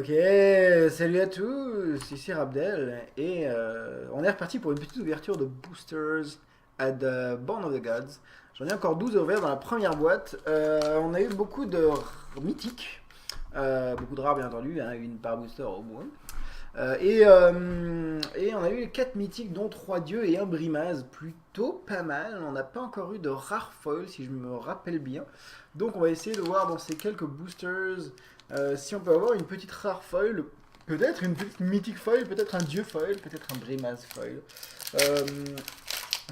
Ok, salut à tous, ici Rabdel et on est reparti pour une petite ouverture de boosters à The Born of the Gods. J'en ai encore 12 à ouvrir dans la première boîte. On a eu beaucoup de mythiques, beaucoup de rares bien entendu, hein, une par booster au moins. Et on a eu 4 mythiques dont 3 dieux et un brimaz, plutôt pas mal. On n'a pas encore eu de rare foil si je me rappelle bien. Donc on va essayer de voir dans ces quelques boosters si on peut avoir une petite rare foil, peut-être une petite mythique foil, peut-être un dieu foil, peut-être un brimaz foil. Euh,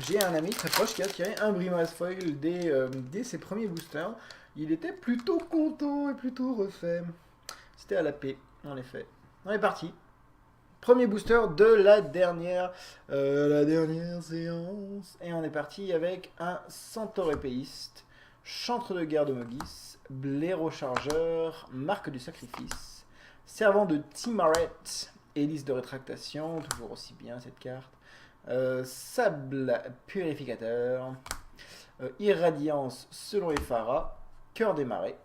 J'ai un ami très proche qui a tiré un brimaz foil dès ses premiers boosters. Il était plutôt content et plutôt refait. C'était à la paix, en effet. On est parti. Premier booster de la dernière séance. Et on est parti avec un centaure épéiste, chantre de guerre de Mogis, blaireau chargeur, marque du sacrifice, servant de Timaret, hélice de rétractation, toujours aussi bien cette carte, sable purificateur, irradiance selon Ephara, cœur des marais,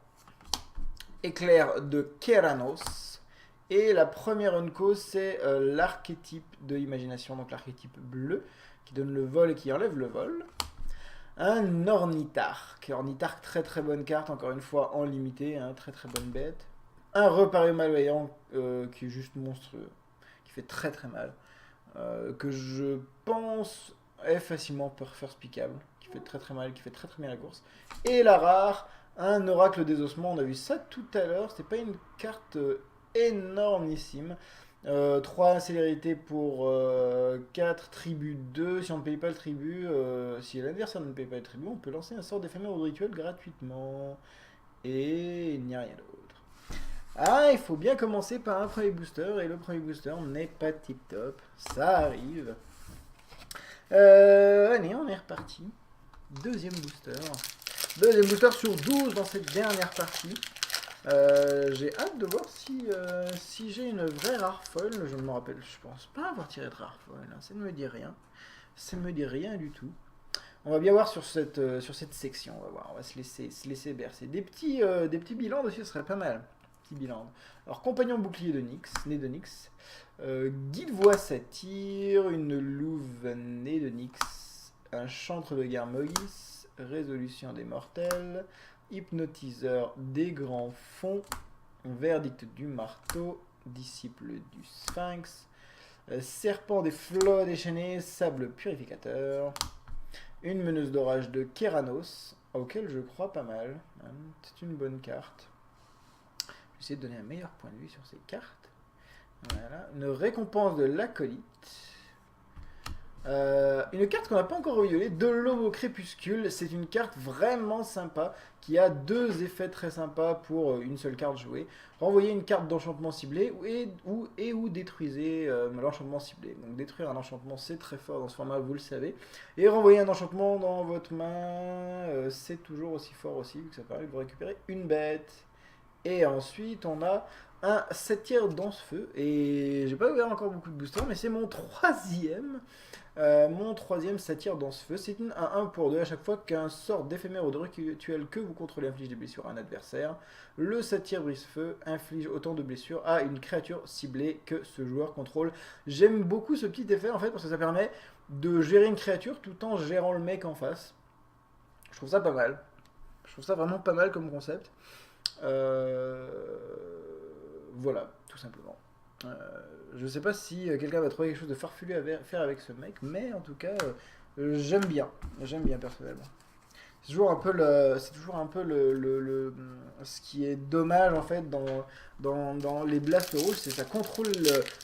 éclair de Keranos. Et la première unco, c'est l'archétype de l'imagination, donc l'archétype bleu, qui donne le vol et qui enlève le vol. Un ornitharque. Ornitharque, très très bonne carte, encore une fois en limité, hein, très très bonne bête. Un reparu malveillant qui est juste monstrueux, qui fait très très mal, que je pense est facilement first pickable, qui fait très très mal, qui fait très très bien la course. Et la rare, un oracle des ossements, on a vu ça tout à l'heure, c'était pas une carte énormissime. 3 célérité pour 4 tribus 2. Si on ne paye pas le tribut, si l'adversaire ne paye pas le tribut, on peut lancer un sort d'éphémère ou de rituel gratuitement. Et il n'y a rien d'autre. Ah, il faut bien commencer par un premier booster. Et le premier booster n'est pas tip top. Ça arrive. Allez, on est reparti. Deuxième booster. Deuxième booster sur 12 dans cette dernière partie. J'ai hâte de voir si j'ai une vraie rare foil. Je me rappelle, je pense pas avoir tiré de rare foil, hein. Ça ne me dit rien. Ça ne me dit rien du tout. On va bien voir sur cette section. On va voir. On va se laisser bercer. Des petits bilans dessus, ce serait pas mal. Petit bilan. Alors, compagnon bouclier de Nyx, né de Nyx. Guide voix satyre. Une louve née de Nyx. Un chantre de guerre Mogis. Résolution des mortels. Hypnotiseur des grands fonds, verdict du marteau, disciple du sphinx, serpent des flots déchaînés, sable purificateur, une meneuse d'orage de Keranos, auquel je crois pas mal. C'est une bonne carte. Je vais essayer de donner un meilleur point de vue sur ces cartes. Voilà. Une récompense de l'acolyte. Une carte qu'on n'a pas encore violée, de l'Homo Crépuscule. C'est une carte vraiment sympa qui a 2 effets très sympas pour une seule carte jouée. Renvoyer une carte d'enchantement ciblé ou détruisez l'enchantement ciblé. Donc détruire un enchantement, c'est très fort dans ce format, vous le savez. Et renvoyer un enchantement dans votre main, c'est toujours aussi fort aussi, vu que ça permet de vous récupérer une bête. Et ensuite, on a un 7 tiers danse-feu. Et j'ai pas ouvert encore beaucoup de boosters, mais c'est mon troisième. Mon troisième satire dans ce feu, c'est un 1 pour 2 à chaque fois qu'un sort d'éphémère ou de rituel que vous contrôlez inflige des blessures à un adversaire. Le satire brise-feu inflige autant de blessures à une créature ciblée que ce joueur contrôle. J'aime beaucoup ce petit effet en fait parce que ça permet de gérer une créature tout en gérant le mec en face. Je trouve ça pas mal. Je trouve ça vraiment pas mal comme concept. Voilà, tout simplement. Je sais pas si quelqu'un va trouver quelque chose de farfelu à faire avec ce mec, mais en tout cas, j'aime bien. J'aime bien personnellement. C'est toujours un peu ce qui est dommage en fait dans les blasts rouges, c'est ça contrôle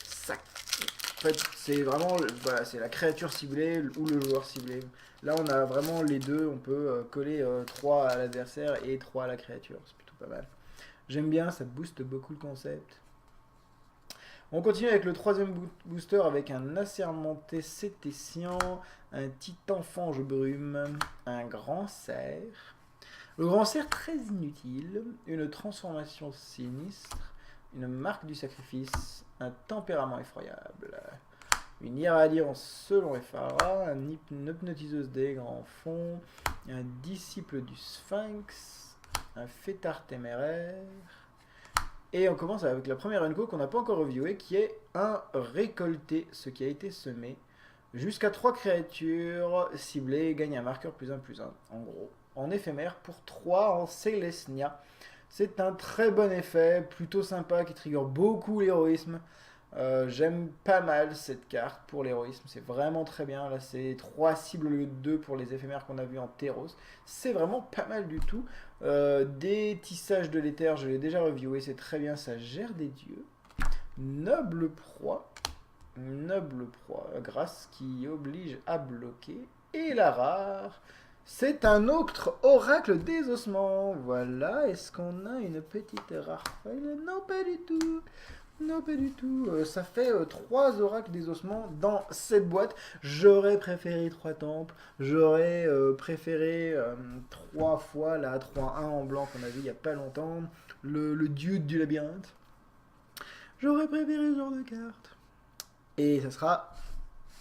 ça. En fait, c'est vraiment voilà, c'est la créature ciblée ou le joueur ciblé. Là, on a vraiment les deux. On peut coller 3 à l'adversaire et 3 à la créature. C'est plutôt pas mal. J'aime bien, ça booste beaucoup le concept. On continue avec le troisième booster avec un assermenté cététien, un titan fange brume, un grand cerf. Le grand cerf très inutile, une transformation sinistre, une marque du sacrifice, un tempérament effroyable, une irradiance selon Ephara, une hypnotiseuse des grands fonds, un disciple du sphinx, un fêtard téméraire, Et on commence avec la première unco qu'on n'a pas encore reviewé, qui est un récolter ce qui a été semé. Jusqu'à 3 créatures ciblées gagnent un marqueur +1/+1, en gros. En éphémère pour 3 en Selesnya. C'est un très bon effet, plutôt sympa, qui trigger beaucoup l'héroïsme. J'aime pas mal cette carte pour l'héroïsme, c'est vraiment très bien. Là, c'est 3 cibles au lieu de 2 pour les éphémères qu'on a vu en Terros. C'est vraiment pas mal du tout. Des tissages de l'éther, je l'ai déjà reviewé, c'est très bien, ça gère des dieux. Noble proie, grâce qui oblige à bloquer. Et la rare, c'est un autre oracle des ossements. Voilà, est-ce qu'on a une petite rare foil? Non, pas du tout. Non, pas du tout. Ça fait 3 oracles des ossements dans cette boîte. J'aurais préféré 3 temples. J'aurais préféré 3 fois la 3-1 en blanc qu'on a vu il n'y a pas longtemps. Le dieu du labyrinthe. J'aurais préféré ce genre de carte. Et ça sera,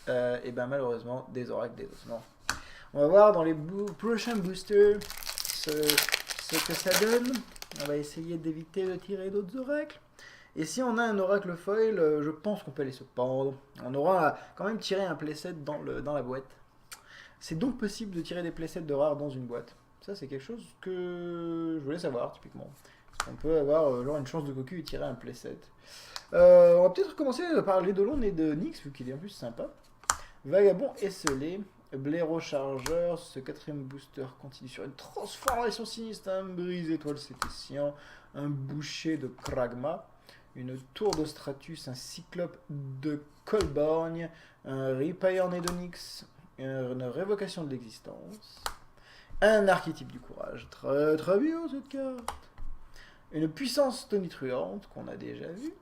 et ben malheureusement, des oracles des ossements. On va voir dans les prochains boosters ce que ça donne. On va essayer d'éviter de tirer d'autres oracles. Et si on a un oracle foil, je pense qu'on peut aller se pendre. On aura quand même tiré un playset dans la boîte. C'est donc possible de tirer des playsets de rares dans une boîte. Ça, c'est quelque chose que je voulais savoir, typiquement. On peut avoir genre une chance de cocu et tirer un playset. On va peut-être commencer par l'Eidolon et de Nyx, vu qu'il est en plus sympa. Vagabond esselé. Blaireau chargeur, ce 4ème booster continue sur une transformation sinistre, un brise étoile cétacien, un boucher de Kragma, une tour de Stratus, un cyclope de Colborgne, un Repair Nedonyx, une révocation de l'existence, un archétype du courage, très très bien cette carte, une puissance tonitruante qu'on a déjà vue,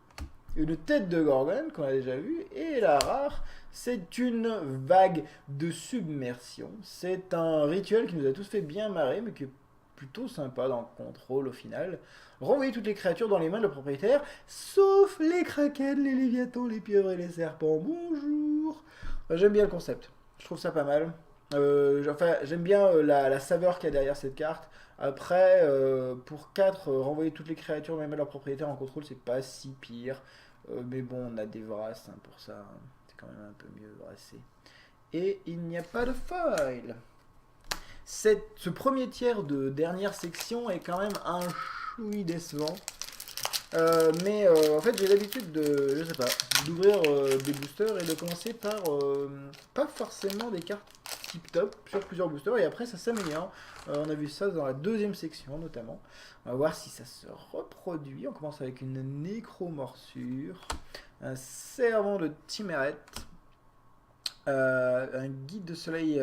une tête de Gorgone qu'on a déjà vue, et la rare, c'est une vague de submersion. C'est un rituel qui nous a tous fait bien marrer, mais qui est plutôt sympa dans le contrôle au final. Renvoyer toutes les créatures dans les mains de le propriétaire, sauf les kraken, les léviathans, les pieuvres et les serpents. Bonjour. J'aime bien le concept, je trouve ça pas mal. Enfin, j'aime bien la saveur qu'il y a derrière cette carte. Après, pour 4, renvoyer toutes les créatures dans les mains de leur propriétaire en contrôle, c'est pas si pire. Mais bon, on a des Vras hein, pour ça. C'est quand même un peu mieux Vrassé. Et il n'y a pas de foil. Ce premier tiers de dernière section est quand même un chouï décevant. Mais en fait j'ai l'habitude de, je sais pas, d'ouvrir des boosters et de commencer par pas forcément des cartes tip top sur plusieurs boosters et après ça s'améliore. On a vu ça dans la 2ème section notamment. On va voir si ça se reproduit. On commence avec une nécromorsure, un servant de Timeret, un guide de soleil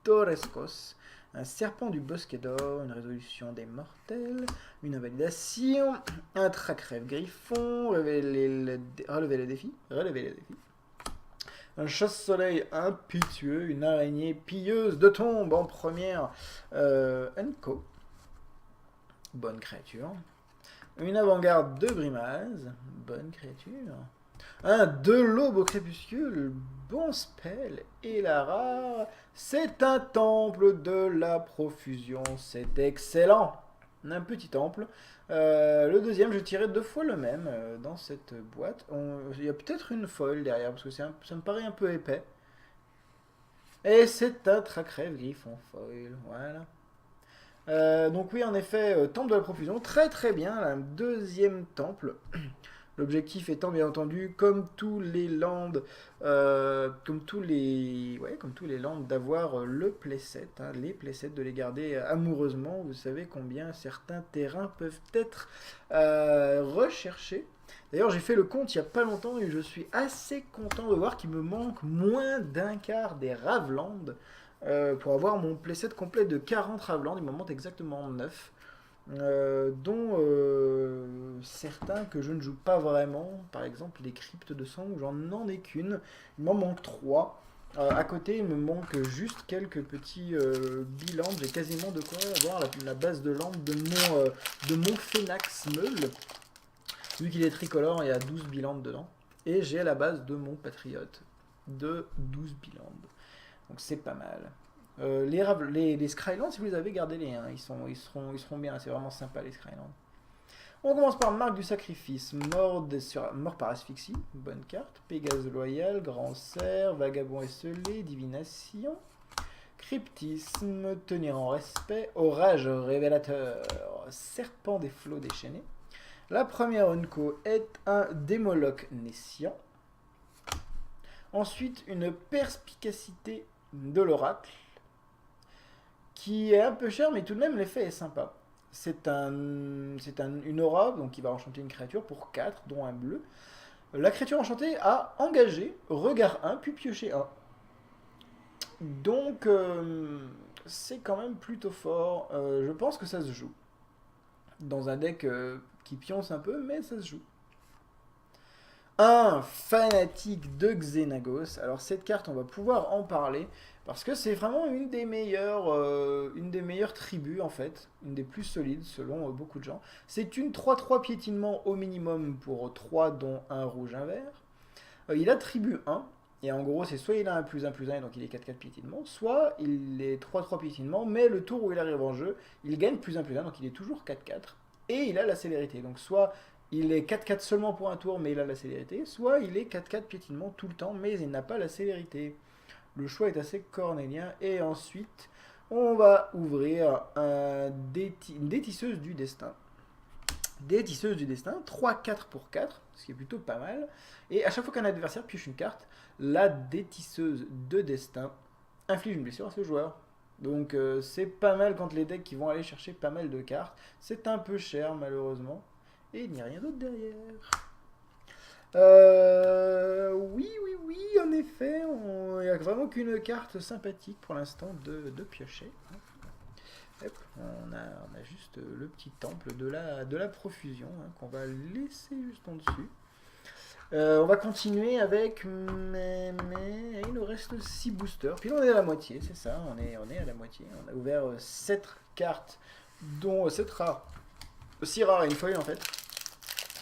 d'Orescos, un serpent du bosquet d'or, une résolution des mortels, une invalidation, un track-rêve griffon, relever les défis, un chasse-soleil impétueux, une araignée pilleuse de tombes en première, Enko, bonne créature, une avant-garde de Brimaz, bonne créature, un de l'aube au crépuscule, bon spell, et la rare, c'est un temple de la profusion, c'est excellent. Un petit temple. Le deuxième, je tirais 2 fois le même dans cette boîte. Il y a peut-être une foil derrière, parce que ça me paraît un peu épais. Et c'est un track-rêve griffon foil, voilà. Donc oui, en effet, temple de la profusion, très très bien, un 2e temple. L'objectif étant bien entendu, comme tous les lands, d'avoir le playset, hein, les playsets, de les garder amoureusement. Vous savez combien certains terrains peuvent être recherchés. D'ailleurs, j'ai fait le compte il n'y a pas longtemps et je suis assez content de voir qu'il me manque moins d'un quart des Raveland pour avoir mon playset complet de 40 Raveland. Il me manque exactement 9. Dont certains que je ne joue pas vraiment, par exemple les cryptes de sang, où j'en ai qu'une, il m'en manque 3. À côté, il me manque juste quelques petits bilans, j'ai quasiment de quoi avoir la base de lampe de mon Phénax Meul. Vu qu'il est tricolore, il y a 12 bilans dedans. Et j'ai la base de mon Patriote de 12 bilans. Donc c'est pas mal. Les Skylands, si vous les avez, gardez-les. Hein. Ils seront bien. C'est vraiment sympa, les Skylands. On commence par Marque du Sacrifice, mort par asphyxie, bonne carte. Pégase loyal, grand cerf, vagabond esselé, divination. Cryptisme, tenir en respect, orage révélateur, serpent des flots déchaînés. La première unco est un démoloc Nessian. Ensuite, une perspicacité de l'oracle, qui est un peu cher, mais tout de même l'effet est sympa. C'est une aura donc qui va enchanter une créature pour 4, dont un bleu. La créature enchantée a engagé, regard 1, puis pioché 1. Donc, c'est quand même plutôt fort. Je pense que ça se joue. Dans un deck qui pionce un peu, mais ça se joue. Un fanatique de Xenagos. Alors cette carte, on va pouvoir en parler parce que c'est vraiment une des meilleures tribus en fait, une des plus solides selon beaucoup de gens. C'est une 3-3 piétinement au minimum pour 3 dont un rouge, un vert. Il attribue 1 et en gros c'est soit il a un +1 +1 et donc il est 4-4 piétinement, soit il est 3-3 piétinement mais le tour où il arrive en jeu, il gagne +1 +1 donc il est toujours 4-4 et il a la célérité. Donc soit il est 4-4 seulement pour un tour, mais il a la célérité. Soit il est 4-4 piétinement tout le temps, mais il n'a pas la célérité. Le choix est assez cornélien. Et ensuite, on va ouvrir une détisseuse du destin. Détisseuse du destin, 3-4 pour 4, ce qui est plutôt pas mal. Et à chaque fois qu'un adversaire pioche une carte, la détisseuse de destin inflige une blessure à ce joueur. Donc c'est pas mal quand les decks qui vont aller chercher pas mal de cartes. C'est un peu cher malheureusement. Et il n'y a rien d'autre derrière. Oui, en effet, il n'y a vraiment qu'une carte sympathique pour l'instant de piocher. Hop, on a juste le petit temple de la profusion qu'on va laisser juste en dessus. On va continuer avec... Mais il nous reste 6 boosters. Puis là, on est à la moitié, c'est ça, on est à la moitié. On a ouvert 7 cartes, dont 7 rares. 6 rares et une foil en fait.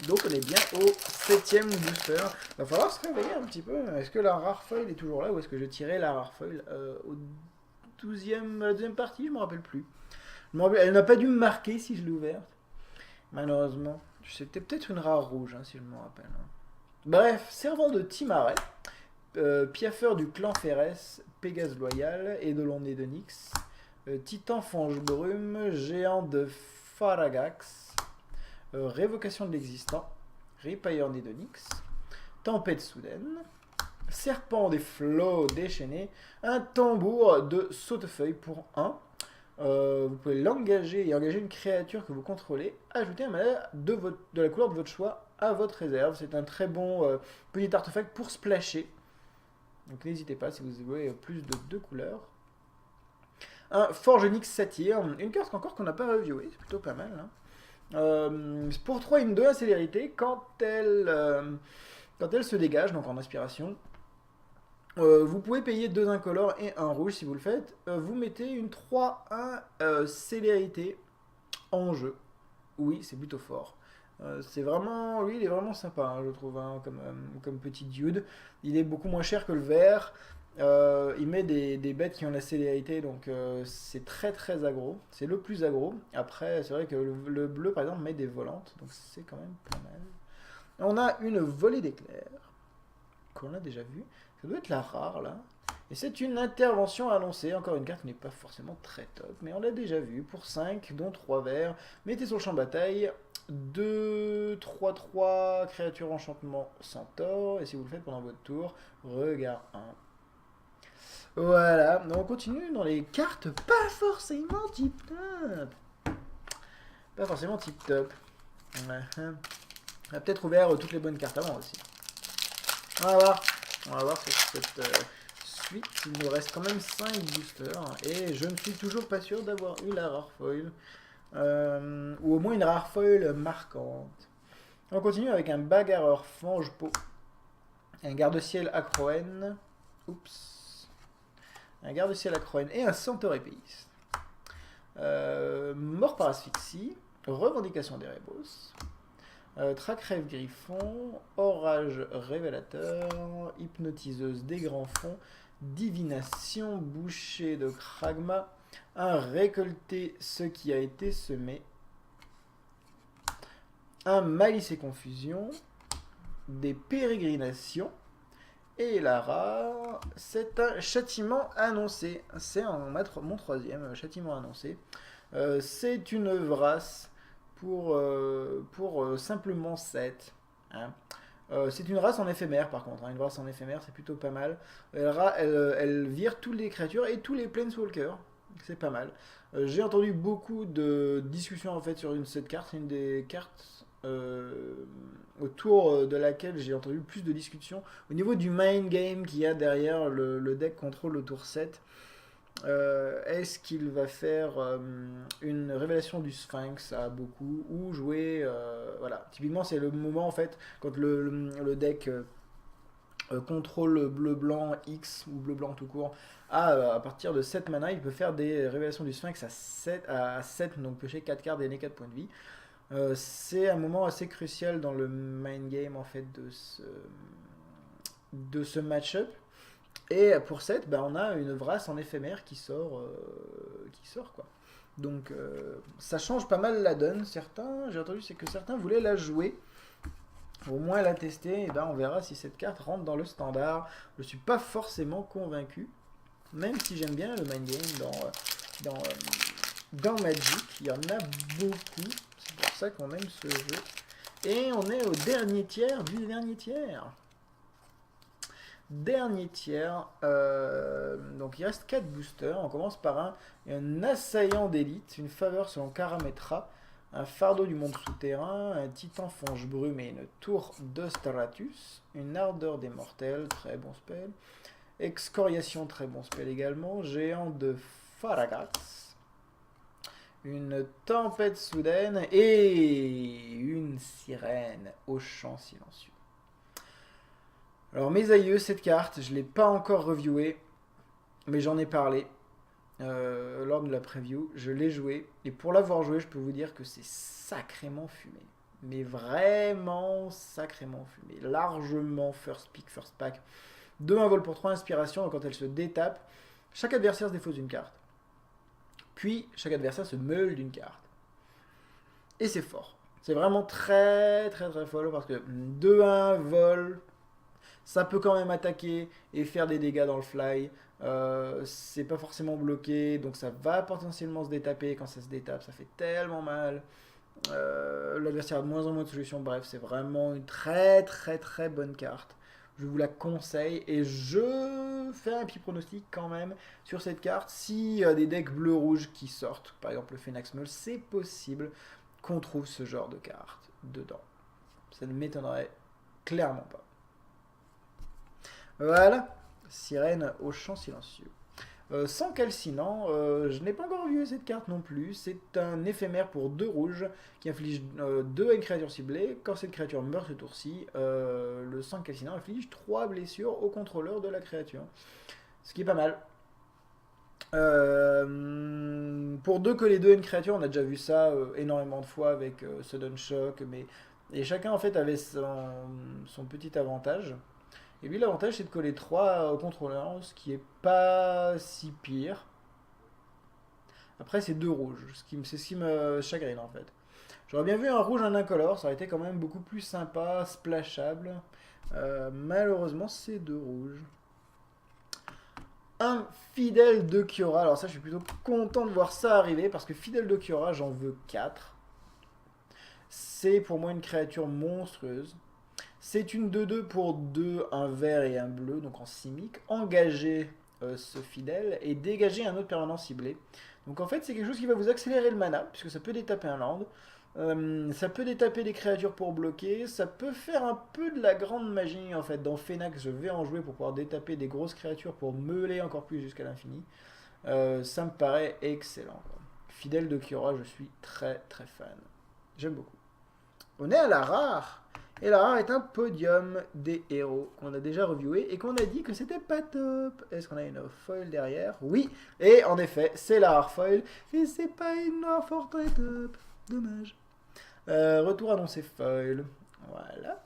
Donc on est bien au 7ème booster. Il va falloir se réveiller un petit peu. Est-ce que la rare foil est toujours là ou est-ce que je tirais la rare foil au 12e, la deuxième partie? Je ne me rappelle plus. Elle n'a pas dû me marquer si je l'ai ouverte. Malheureusement. C'était peut-être une rare rouge si je me rappelle. Bref, servant de Timaret, piaffeur du clan Férès, Pégase loyal, Eidolon de Nyx, Titan Fange Brume, géant de Faragax, révocation de l'existant, Ripailleur de Nyx, tempête soudaine, serpent des flots déchaînés, un tambour de sautefeuille pour 1. Vous pouvez l'engager et engager une créature que vous contrôlez, ajouter un mana de la couleur de votre choix à votre réserve. C'est un très bon petit artefact pour splasher. Donc n'hésitez pas si vous jouez plus de 2 couleurs. Un Forge Nyx Satyre, une carte encore qu'on n'a pas reviewée, c'est plutôt pas mal. Pour 3, une 2 à célérité quand elle se dégage, donc en aspiration. Vous pouvez payer 2 incolores et 1 rouge si vous le faites. Vous mettez une 3-1 célérité en jeu. Oui, c'est plutôt fort. C'est vraiment, lui, il est vraiment sympa, je trouve, comme petit dude. Il est beaucoup moins cher que le vert. Il met des bêtes qui ont la célérité, donc c'est très très aggro. C'est le plus aggro. Après, c'est vrai que le bleu, par exemple, met des volantes, donc c'est quand même pas mal. On a une volée d'éclairs, qu'on a déjà vu. Ça doit être la rare, là. Et c'est une intervention annoncée. Encore une carte qui n'est pas forcément très top, mais on l'a déjà vu. Pour 5, dont 3 verts. Mettez sur le champ de bataille 2, 3, créature enchantement centaure. Et si vous le faites pendant votre tour, regard 1. Voilà, donc on continue dans les cartes pas forcément tip top. Pas forcément tip top. On a peut-être ouvert toutes les bonnes cartes avant aussi. On va voir sur cette suite. Il nous reste quand même 5 boosters. Et je ne suis toujours pas sûr d'avoir eu la rare foil. Ou au moins une rare foil marquante. On continue avec un bagarreur fange-peau. Un garde-ciel acroène. Oups. Un garde-ciel acroène et un centaure épéiste. Mort par asphyxie, revendication des rébos, trac rêve griffon, orage révélateur, hypnotiseuse des grands fonds, divination, boucher de Kragma, un récolter ce qui a été semé, un Malice et Confusion, des Pérégrinations, et la rare, c'est un châtiment annoncé. C'est mon troisième châtiment annoncé. C'est une vrasse pour simplement 7. Hein. C'est une race en éphémère par contre. Hein. Une race en éphémère, c'est plutôt pas mal. Elle vire toutes les créatures et tous les planeswalkers. C'est pas mal. J'ai entendu beaucoup de discussions en fait sur cette carte. C'est une des cartes autour de laquelle j'ai entendu le plus de discussions. Au niveau du main game qu'il y a derrière le deck contrôle au tour 7. Est-ce qu'il va faire une révélation du Sphinx à beaucoup ou jouer voilà, typiquement c'est le moment en fait quand le deck contrôle bleu-blanc X ou bleu-blanc tout court à partir de 7 mana il peut faire des révélations du Sphinx à 7 donc piocher 4 cartes et gagner 4 points de vie. C'est un moment assez crucial dans le main game en fait de ce match-up. Et pour 7, bah, on a une vrasse en éphémère qui sort quoi. Donc ça change pas mal la donne. J'ai entendu c'est que certains voulaient la jouer, au moins la tester. Et ben on verra si cette carte rentre dans le standard. Je suis pas forcément convaincu, même si j'aime bien le mind game dans Magic. Il y en a beaucoup. C'est pour ça qu'on aime ce jeu. Et on est au dernier tiers du dernier tiers. Dernier tiers, donc il reste 4 boosters. On commence par un assaillant d'élite, une faveur selon Karametra, un fardeau du monde souterrain, un titan fange brume et une tour de Stratus, une ardeur des mortels, très bon spell, excoriation, très bon spell également, géant de Faragats, une tempête soudaine et une sirène au chant silencieux. Alors mes aïeux, cette carte, je ne l'ai pas encore reviewée, mais j'en ai parlé lors de la preview. Je l'ai jouée, et pour l'avoir jouée, je peux vous dire que c'est sacrément fumé. Mais vraiment sacrément fumé. Largement first pick, first pack. 2-1 vol pour 3 inspirations, et quand elle se détape, chaque adversaire se défausse d'une carte. Puis chaque adversaire se meule d'une carte. Et c'est fort. C'est vraiment très très très fort parce que 2-1 vol... Ça peut quand même attaquer et faire des dégâts dans le fly. C'est pas forcément bloqué, donc ça va potentiellement se détaper. Quand ça se détape, ça fait tellement mal. L'adversaire a de moins en moins de solutions. Bref, c'est vraiment une très très très bonne carte. Je vous la conseille et je fais un petit pronostic quand même sur cette carte. S'il y a des decks bleu-rouge qui sortent, par exemple le Phoenix Mull, c'est possible qu'on trouve ce genre de carte dedans. Ça ne m'étonnerait clairement pas. Voilà, sirène au chant silencieux. Sans calcinant, je n'ai pas encore vu cette carte non plus. C'est un éphémère pour 2 rouges qui inflige 2 à une créature ciblée. Quand cette créature meurt ce tour-ci, le sang calcinant inflige 3 blessures au contrôleur de la créature. Ce qui est pas mal. Pour 2 coller 2 à une créature, on a déjà vu ça énormément de fois avec Sudden Shock. Et chacun en fait avait son petit avantage. Et lui, l'avantage, c'est de coller 3 au contrôleur, ce qui est pas si pire. Après, c'est 2 rouges, c'est ce qui me chagrine en fait. J'aurais bien vu un rouge en incolore, ça aurait été quand même beaucoup plus sympa, splashable. Malheureusement, c'est 2 rouges. Un fidèle de Kiora, alors ça, je suis plutôt content de voir ça arriver, parce que fidèle de Kiora, j'en veux 4. C'est pour moi une créature monstrueuse. C'est une 2-2 pour 2, un vert et un bleu, donc en simique. Engager ce fidèle et dégager un autre permanent ciblé. Donc en fait, c'est quelque chose qui va vous accélérer le mana, puisque ça peut détaper un land. Ça peut détaper des créatures pour bloquer. Ça peut faire un peu de la grande magie, en fait. Dans Phénax, je vais en jouer pour pouvoir détaper des grosses créatures pour meuler encore plus jusqu'à l'infini. Ça me paraît excellent, quoi. Fidèle de Kiora, je suis très très fan. J'aime beaucoup. On est à la rare. Et la rare est un podium des héros qu'on a déjà reviewé et qu'on a dit que c'était pas top. Est-ce qu'on a une foil derrière? Oui. Et en effet, c'est la rare foil. Et c'est pas une rare fort très top. Dommage. Retour annoncé foil. Voilà.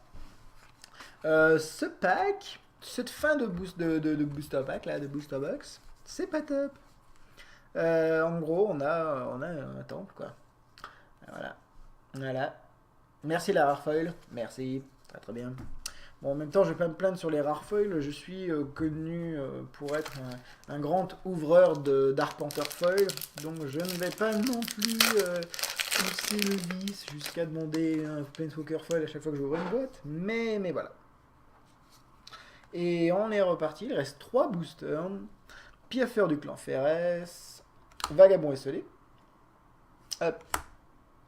Ce pack, cette fin de booster pack, là, de booster box, c'est pas top. En gros, on a un temple, quoi. Voilà. Voilà. Merci la rare foil. Merci. Très très bien. Bon, en même temps, je vais pas me plaindre sur les rares foils. Je suis connu pour être un grand ouvreur d'arpenteur foil. Donc je ne vais pas non plus pousser le vice jusqu'à demander un Planeswalker foil à chaque fois que j'ouvre une boîte. Mais voilà. Et on est reparti. Il reste 3 boosters. Piaffeur du clan Férès. Vagabond esselé. Hop.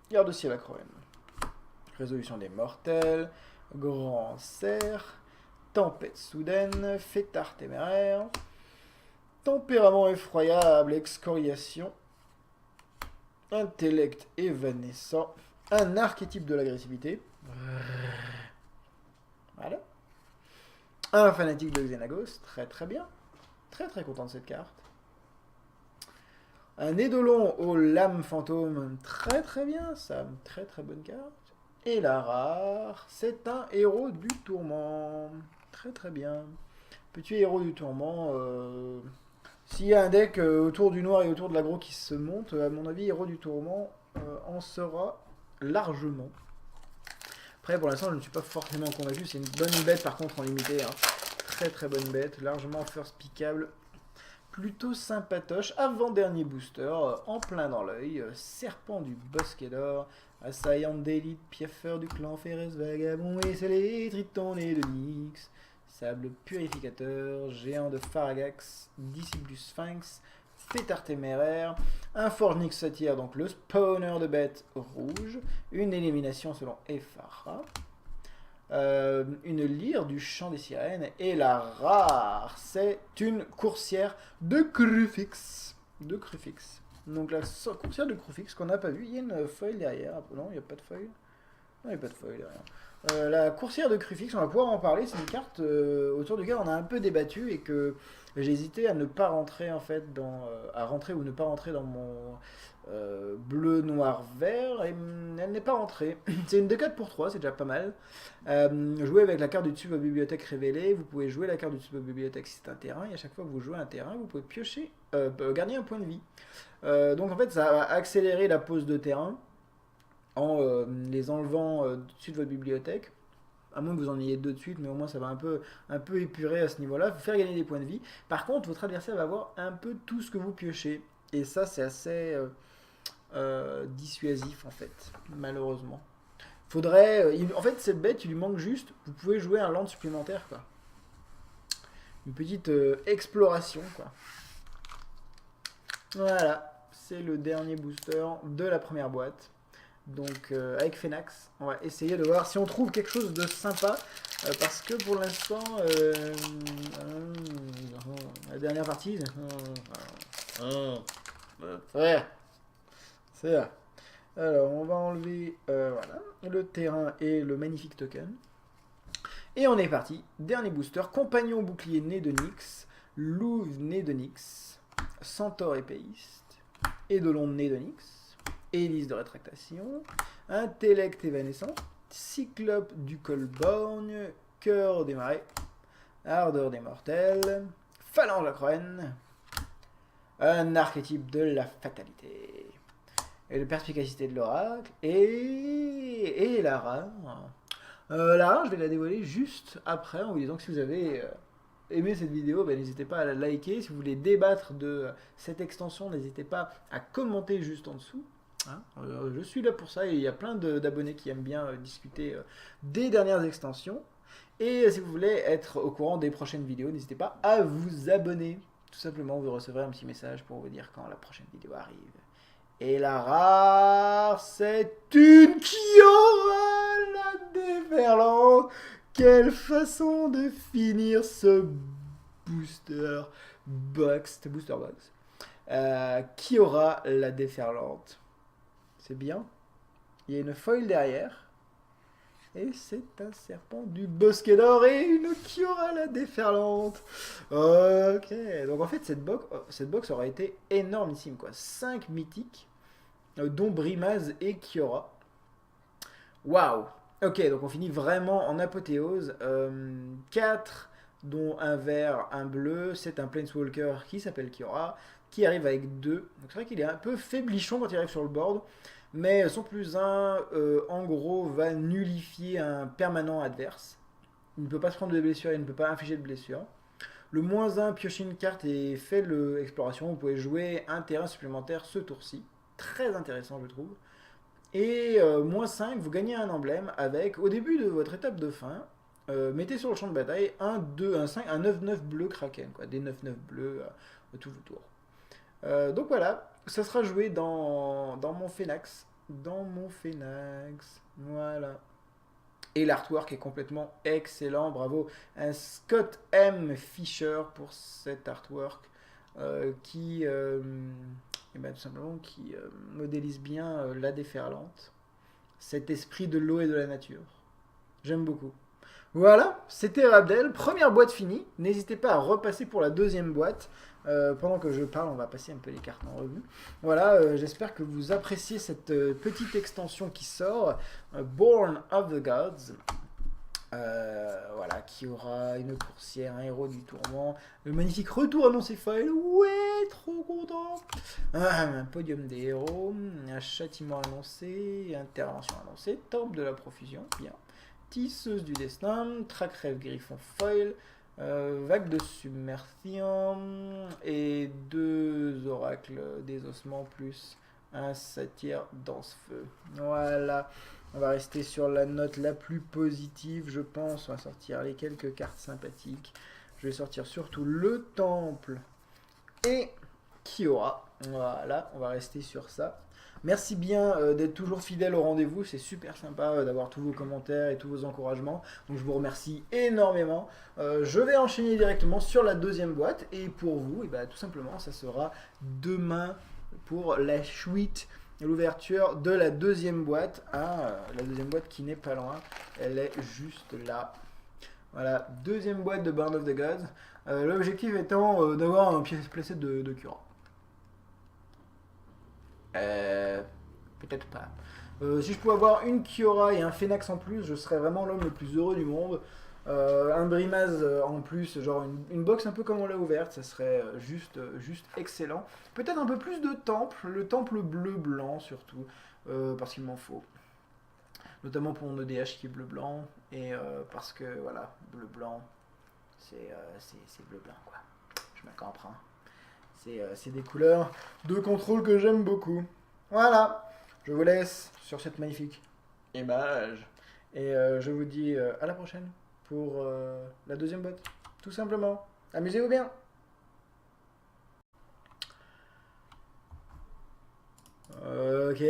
Garde ciel à Croen. Résolution des mortels. Grand cerf. Tempête soudaine. Fêtard téméraire. Tempérament effroyable. Excoriation. Intellect évanescent. Un archétype de l'agressivité. Voilà. Un fanatique de Xenagos. Très très bien. Très très content de cette carte. Un Eidolon aux lames fantômes. Très très bien ça. Très très bonne carte. Et la rare, c'est un héros du tourment. Très très bien. Petit héros du tourment. S'il y a un deck autour du noir et autour de l'aggro qui se monte, à mon avis, héros du tourment en sera largement. Après, pour l'instant, je ne suis pas forcément convaincu. C'est une bonne bête par contre en limité. Hein. Très très bonne bête. Largement first pickable. Plutôt sympatoche. Avant-dernier booster, en plein dans l'œil. Serpent du Bosquet d'Or. Assaillant d'élite, piaffeur du clan Férès, vagabond et scellé, triton et de Nyx, sable purificateur, géant de Faragax, disciple du Sphinx, fêtard téméraire, un forge Nyx Satyr, donc le spawner de bête rouge, une élimination selon Ephara, une lyre du chant des sirènes, et la rare, c'est une coursière de Crufix. Donc la coursière de Crufix qu'on n'a pas vu, il y a une foil derrière. Non, il n'y a pas de foil. Non, il n'y a pas de foil derrière. La coursière de Crufix, on va pouvoir en parler. C'est une carte autour duquel on a un peu débattu et que j'ai hésité à ne pas rentrer en fait à rentrer ou ne pas rentrer dans mon bleu, noir, vert. Et elle n'est pas rentrée. C'est une 2-4 pour 3, c'est déjà pas mal. Jouer avec la carte du dessus de votre bibliothèque révélée. Vous pouvez jouer la carte du dessus de votre bibliothèque si c'est un terrain. Et à chaque fois que vous jouez un terrain, vous pouvez piocher, gagner un point de vie. Donc en fait, ça va accélérer la pose de terrain en les enlevant dessus de votre bibliothèque. À moins que vous en ayez deux de suite, mais au moins ça va un peu épurer à ce niveau-là, vous faire gagner des points de vie. Par contre, votre adversaire va avoir un peu tout ce que vous piochez. Et ça, c'est assez dissuasif en fait, malheureusement. En fait, cette bête, il lui manque juste, vous pouvez jouer un land supplémentaire, quoi. Une petite exploration, quoi. Voilà. C'est le dernier booster de la première boîte. Donc avec Fenax, on va essayer de voir si on trouve quelque chose de sympa. Parce que pour l'instant, la dernière partie... ouais, c'est vrai. Alors on va enlever voilà, le terrain et le magnifique token. Et on est parti. Dernier booster, compagnon bouclier né de Nyx, Louve né de Nyx, Centaure épéiste, Eidolon né de Nyx, Hélice de rétractation, Intellect évanescent, Cyclope du Colborgne, Cœur des marais, Ardeur des mortels, Phalange à Croen, un archétype de la fatalité, et de perspicacité de l'oracle, et la rare. La rare, je vais la dévoiler juste après en vous disant que si vous avez aimé cette vidéo, ben, n'hésitez pas à la liker. Si vous voulez débattre de cette extension, n'hésitez pas à commenter juste en dessous. Hein, je suis là pour ça et il y a plein d'abonnés qui aiment bien discuter des dernières extensions. Et si vous voulez être au courant des prochaines vidéos, n'hésitez pas à vous abonner. Tout simplement, vous recevrez un petit message pour vous dire quand la prochaine vidéo arrive. Et la rare, c'est une Kiora, la déferlante. Quelle façon de finir ce booster box. Kiora, la déferlante. C'est bien. Il y a une foil derrière. Et c'est un serpent du Bosquet d'Or et une Kiora, la déferlante. Ok. Donc en fait, cette box aurait été énormissime, quoi. 5 mythiques, dont Brimaz et Kiora. Waouh. Ok, donc on finit vraiment en apothéose. 4, dont un vert, un bleu. C'est un Planeswalker qui s'appelle Kiora, qui arrive avec 2. Donc c'est vrai qu'il est un peu faiblichon quand il arrive sur le board. Mais son plus un, en gros, va nullifier un permanent adverse. Il ne peut pas se prendre de blessure, il ne peut pas infliger de blessure. Le moins un pioche une carte et fait l'exploration. Vous pouvez jouer un terrain supplémentaire ce tour-ci. Très intéressant, je trouve. Et moins 5, vous gagnez un emblème avec, au début de votre étape de fin, mettez sur le champ de bataille un 2, un 5, un 9-9 bleu Kraken, quoi, des 9-9 bleus à tous vos tours. Donc voilà, ça sera joué dans mon Phénax. Dans mon Phénax, voilà. Et l'artwork est complètement excellent, bravo à Scott M. Fisher pour cet artwork qui, et ben, tout simplement, qui modélise bien la déferlante, cet esprit de l'eau et de la nature. J'aime beaucoup. Voilà, c'était Rabdel, première boîte finie. N'hésitez pas à repasser pour la deuxième boîte. Pendant que je parle, on va passer un peu les cartes en revue. Voilà, j'espère que vous appréciez cette petite extension qui sort, Born of the Gods. Voilà, qui aura une coursière, un héros du tourment, le magnifique retour annoncé foil, ouais, trop content. Un podium des héros, un châtiment annoncé, intervention annoncée, temple de la profusion, bien. Tisseuse du destin, track rêve griffon foil, vague de submersion et deux oracles des ossements plus un satyre danse-feu. Voilà. On va rester sur la note la plus positive, je pense. On va sortir les quelques cartes sympathiques. Je vais sortir surtout le temple et Kiora. Voilà, on va rester sur ça. Merci bien d'être toujours fidèle au rendez-vous. C'est super sympa d'avoir tous vos commentaires et tous vos encouragements. Donc je vous remercie énormément. Je vais enchaîner directement sur la deuxième boîte. Et pour vous, et ben, tout simplement, ça sera demain pour la suite. L'ouverture de la deuxième boîte. Ah, la deuxième boîte qui n'est pas loin. Elle est juste là. Voilà, deuxième boîte de Born of the Gods. L'objectif étant d'avoir un playset de Cura. Peut-être pas. Si je pouvais avoir une Kiora et un Phénax en plus, je serais vraiment l'homme le plus heureux du monde. Un Brimaz en plus, genre une box un peu comme on l'a ouverte, ça serait juste excellent. Peut-être un peu plus de temple, le temple bleu-blanc surtout, parce qu'il m'en faut. Notamment pour mon EDH qui est bleu-blanc, et parce que voilà, bleu-blanc, c'est bleu-blanc quoi. Je me comprends. C'est des couleurs de contrôle que j'aime beaucoup. Voilà, je vous laisse sur cette magnifique image. Et je vous dis à la prochaine pour la deuxième boîte. Tout simplement. Amusez-vous bien. Ok,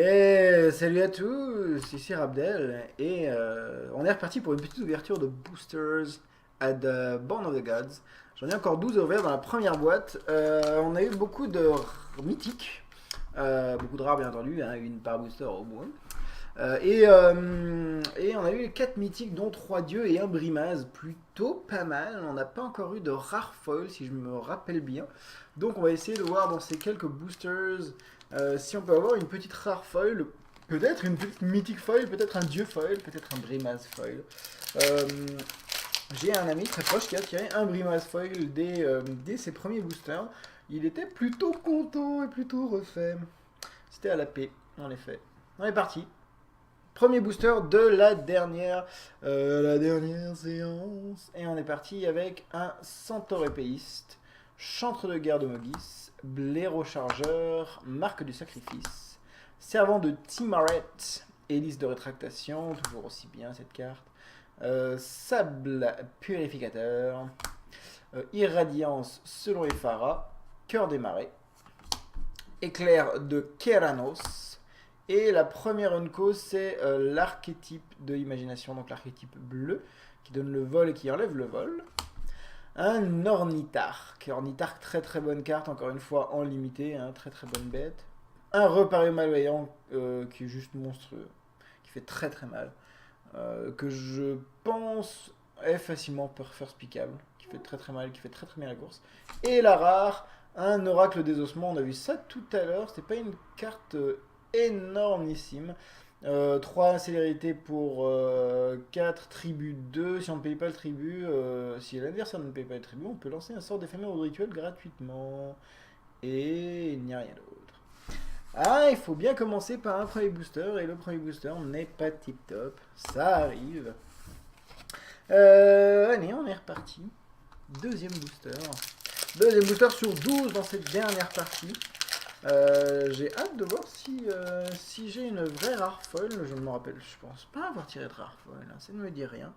salut à tous, ici Rabdel. Et on est reparti pour une petite ouverture de boosters à The Born of the Gods. J'en ai encore 12 ouverts dans la première boîte. On a eu beaucoup de mythiques. Beaucoup de rares bien entendu, hein, une par booster au moins. Et on a eu 4 mythiques dont 3 dieux et un brimaz, plutôt pas mal. On n'a pas encore eu de rare foil si je me rappelle bien. Donc on va essayer de voir dans ces quelques boosters si on peut avoir une petite rare foil, peut-être une petite mythique foil, peut-être un dieu foil, peut-être un brimaz foil. J'ai un ami très proche qui a tiré un brimaz foil dès ses premiers boosters. Il était plutôt content et plutôt refait. C'était à la paix, en effet. On est parti. Premier booster de la dernière séance. Et on est parti avec un centaure épéiste, chantre de guerre de Mogis, blaireau chargeur, marque du sacrifice, servant de Timaret, hélice de rétractation, toujours aussi bien cette carte, sable purificateur, irradiance selon Ephara, cœur des marais, éclair de Keranos. Et la première unco, c'est l'archétype de l'imagination, donc l'archétype bleu, qui donne le vol et qui enlève le vol. Un ornitharque. Ornitharque, très très bonne carte, encore une fois en limité, hein, très très bonne bête. Un reparé malveillant qui est juste monstrueux, qui fait très très mal. Que je pense est facilement first pickable, qui fait très très mal, qui fait très très bien la course. Et la rare, un oracle des ossements, on a vu ça tout à l'heure, c'était pas une carte énormissime. 3 célérité pour 4 tribus 2. Si on ne paye pas le tribut, si l'adversaire ne paye pas le tribut, on peut lancer un sort d'éphémère ou de rituel gratuitement. Et il n'y a rien d'autre. Ah, il faut bien commencer par un premier booster, et le premier booster n'est pas tip top. Ça arrive. Allez, on est reparti. Deuxième booster. Deuxième booster sur 12 dans cette dernière partie. J'ai hâte de voir si j'ai une vraie rare foil. Je me rappelle, je pense pas avoir tiré de rare foil. Hein. Ça ne me dit rien.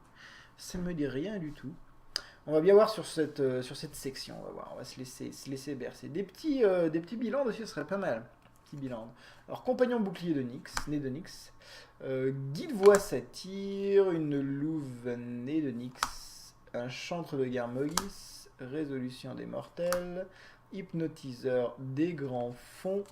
Ça ne me dit rien du tout. On va bien voir sur cette section. On va voir. On va se laisser bercer. Des petits bilans dessus, ce serait pas mal. Petit bilan. Alors, compagnon bouclier de Nyx, né de Nyx. Guide voix satyre, une louve née de Nyx, un chantre de guerre Mogis, résolution des mortels, hypnotiseur des grands fonds,